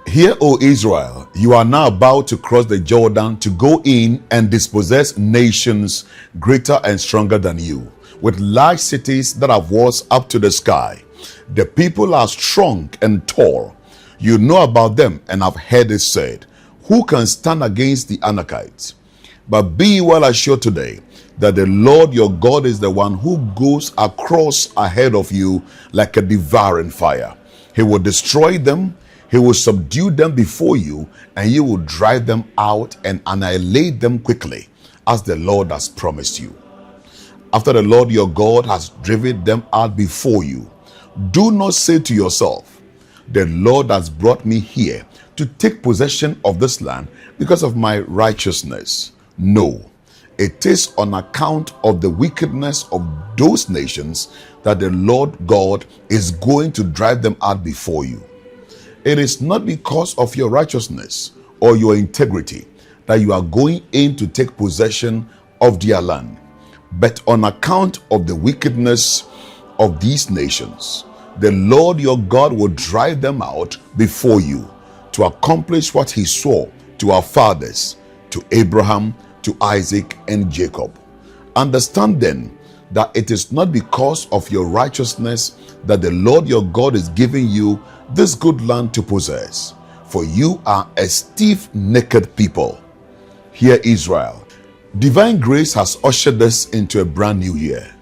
Hear, O Israel, you are now about to cross the Jordan to go in and dispossess nations greater and stronger than you, with large cities that have walls up to the sky. The people are strong and tall. You know about them and have heard it said, who can stand against the Anakites? But be well assured today that the Lord your God is the one who goes across ahead of you like a devouring fire. He will destroy them. He will subdue them before you, and you will drive them out and annihilate them quickly, as the Lord has promised you. After the Lord your God has driven them out before you, do not say to yourself, the Lord has brought me here to take possession of this land because of my righteousness. No, it is on account of the wickedness of those nations that the Lord God is going to drive them out before you. It is not because of your righteousness or your integrity that you are going in to take possession of their land, but on account of the wickedness of these nations. The Lord your God will drive them out before you to accomplish what he swore to our fathers, to Abraham, to Isaac, and Jacob. Understand then that it is not because of your righteousness that the Lord your God is giving you this good land to possess, for you are a stiff-necked people. Hear, Israel, divine grace has ushered us into a brand new year,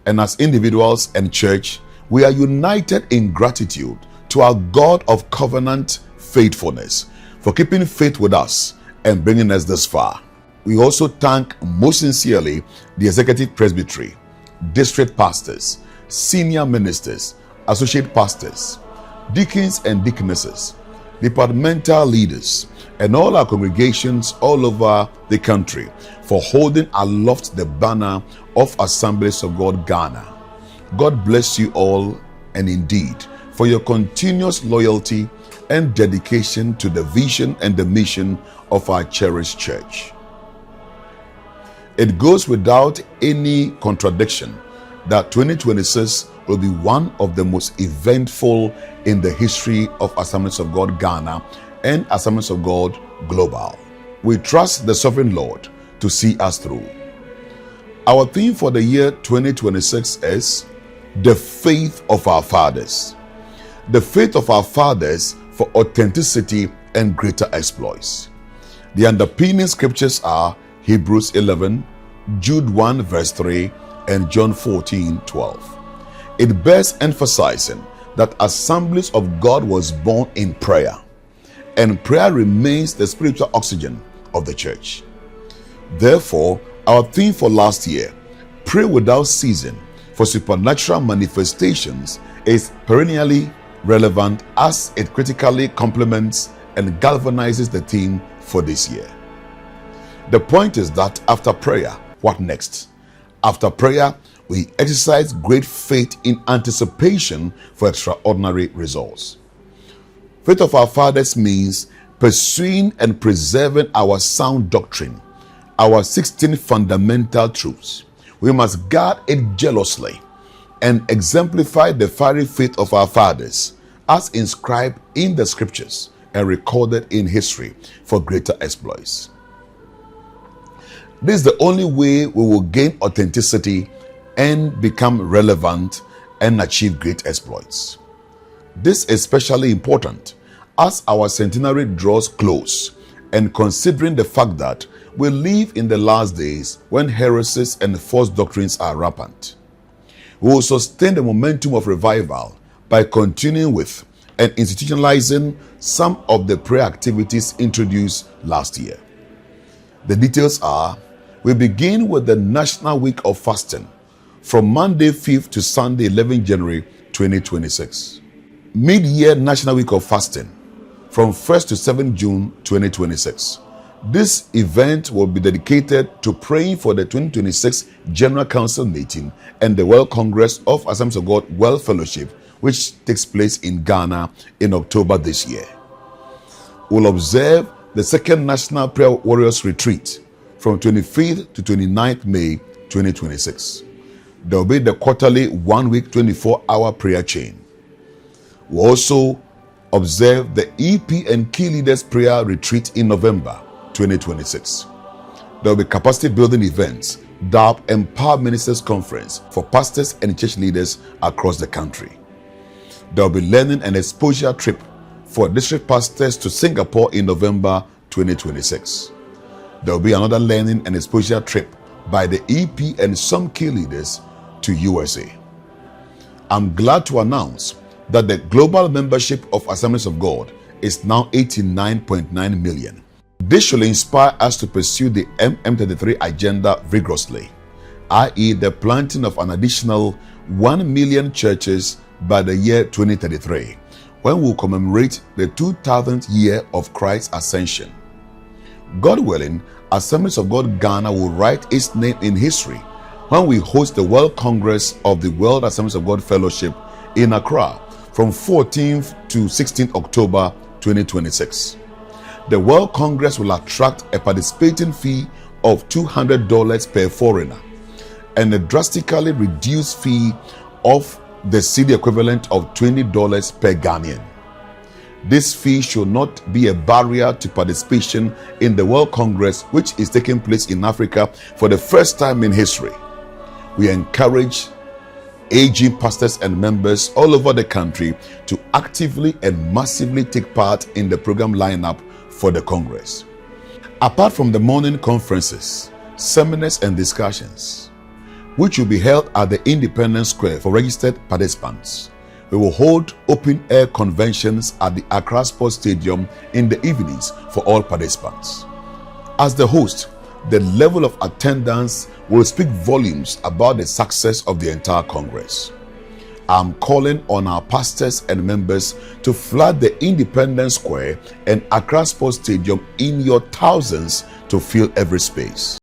and as individuals and church, we are united in gratitude to our God of covenant faithfulness for keeping faith with us and bringing us this far. We also thank most sincerely the executive presbytery, district pastors, senior ministers, associate pastors, deacons and deaconesses, departmental leaders, and all our congregations all over the country for holding aloft the banner of Assemblies of God Ghana. God bless you all, and indeed for your continuous loyalty and dedication to the vision and the mission of our cherished church. It goes without any contradiction that 2026 will be one of the most eventful in the history of Assemblies of God Ghana and Assemblies of God Global. We trust the Sovereign Lord to see us through. Our theme for the year 2026 is the faith of our fathers. The faith of our fathers for authenticity and greater exploits. The underpinning scriptures are Hebrews 11, Jude 1 verse 3, and John 14:12. It bears emphasizing that Assemblies of God was born in prayer, and prayer remains the spiritual oxygen of the church. Therefore, our theme for last year, Pray Without Ceasing for Supernatural Manifestations, is perennially relevant as it critically complements and galvanizes the theme for this year. The point is that after prayer, what next? After prayer, we exercise great faith in anticipation for extraordinary results. Faith of our fathers means pursuing and preserving our sound doctrine, our 16 fundamental truths. We must guard it jealously and exemplify the fiery faith of our fathers as inscribed in the scriptures and recorded in history for greater exploits. This is the only way we will gain authenticity and become relevant and achieve great exploits. This is especially important as our centenary draws close, and considering the fact that we live in the last days when heresies and false doctrines are rampant. We will sustain the momentum of revival by continuing with and institutionalizing some of the prayer activities introduced last year. The details are: we begin with the National Week of Fasting from Monday 5th to Sunday 11th January 2026. Mid-year National Week of Fasting from 1st to 7th June 2026. This event will be dedicated to praying for the 2026 General Council meeting and the World Congress of Assemblies of God World Fellowship, which takes place in Ghana in October this year. We'll observe the second National Prayer Warriors Retreat from 25th to 29th May 2026. There will be the quarterly 1 week 24-hour prayer chain. We'll also observe the EP and Key Leaders Prayer Retreat in November 2026. There will be capacity building events, dubbed Empower Ministers Conference for pastors and church leaders across the country. There will be learning and exposure trip for district pastors to Singapore in November 2026. There will be another learning and exposure trip by the EP and some key leaders to USA. I'm glad to announce that the global membership of Assemblies of God is now 89.9 million. This should inspire us to pursue the MM33 agenda vigorously, i.e. the planting of an additional 1 million churches by the year 2033, when we'll commemorate the 2000th year of Christ's ascension. God willing, Assemblies of God Ghana will write its name in history when we host the World Congress of the World Assemblies of God Fellowship in Accra from 14th to 16th October 2026. The World Congress will attract a participating fee of $200 per foreigner and a drastically reduced fee of the cedi equivalent of $20 per Ghanaian. This fee should not be a barrier to participation in the World Congress, which is taking place in Africa for the first time in history. We encourage AG pastors and members all over the country to actively and massively take part in the program lineup for the Congress. Apart from the morning conferences, seminars and discussions, which will be held at the Independence Square for registered participants, we will hold open-air conventions at the Accra Sports Stadium in the evenings for all participants. As the host, the level of attendance will speak volumes about the success of the entire Congress. I'm calling on our pastors and members to flood the Independence Square and Accra Sports Stadium in your thousands to fill every space.